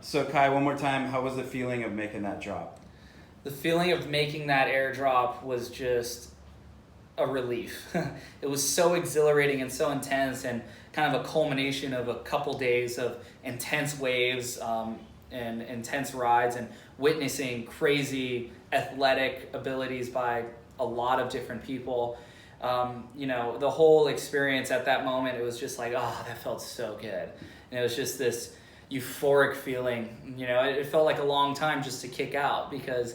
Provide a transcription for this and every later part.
So Kai, one more time, how was the feeling of making that drop? The feeling of making that airdrop was just a relief. It was so exhilarating and so intense, and kind of a culmination of a couple days of intense waves and intense rides and witnessing crazy athletic abilities by a lot of different people. The whole experience at that moment, it was just like, oh, that felt so good. And it was just this euphoric feeling. It felt like a long time just to kick out, because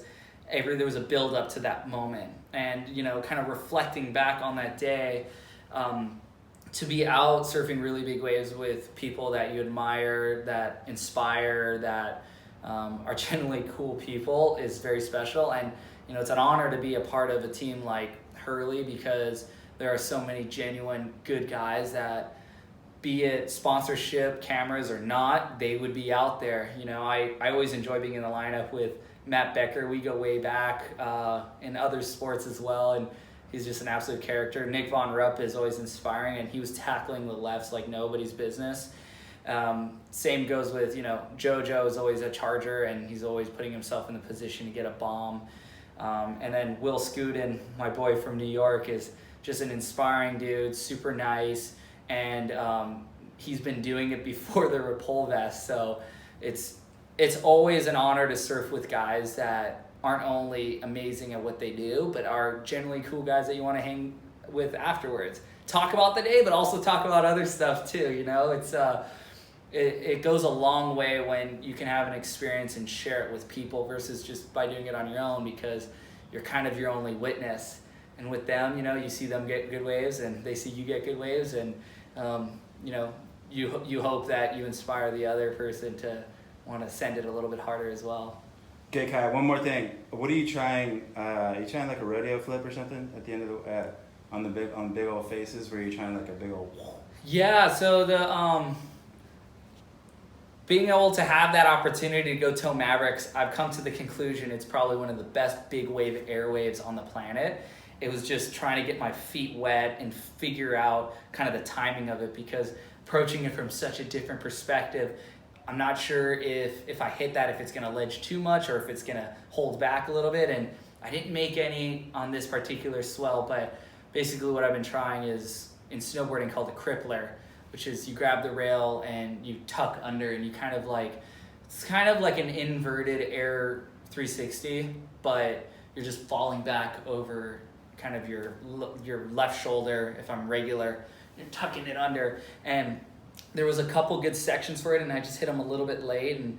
there was a build up to that moment. And kind of reflecting back on that day, to be out surfing really big waves with people that you admire, that inspire, that are generally cool people, is very special. And it's an honor to be a part of a team like Hurley, because there are so many genuine good guys that, be it sponsorship, cameras or not, they would be out there. I always enjoy being in the lineup with Matt Becker. We go way back in other sports as well, and he's just an absolute character. Nick Von Rupp is always inspiring, and he was tackling the lefts like nobody's business. Same goes with, JoJo is always a charger, and he's always putting himself in the position to get a bomb. And then Will Scooten, my boy from New York, is just an inspiring dude, super nice, and he's been doing it before there were pole vests. So it's always an honor to surf with guys that aren't only amazing at what they do, but are generally cool guys that you want to hang with afterwards. Talk about the day, but also talk about other stuff too. It goes a long way when you can have an experience and share it with people versus just by doing it on your own, because you're kind of your only witness. And with them, you see them get good waves, and they see you get good waves, and you hope that you inspire the other person to want to send it a little bit harder as well. Okay, Kai, one more thing. What are you trying? Are you trying like a rodeo flip or something at the end of the on the big old faces? Where you're trying like a big old? Yeah. So the being able to have that opportunity to go tow Mavericks, I've come to the conclusion it's probably one of the best big wave airwaves on the planet. It was just trying to get my feet wet and figure out kind of the timing of it, because approaching it from such a different perspective, I'm not sure if I hit that, if it's going to ledge too much or if it's going to hold back a little bit. And I didn't make any on this particular swell, but basically what I've been trying is in snowboarding called a crippler, which is you grab the rail and you tuck under, and you it's kind of like an inverted air 360, but you're just falling back over kind of your left shoulder. If I'm regular, you're tucking it under. And there was a couple good sections for it, and I just hit them a little bit late, and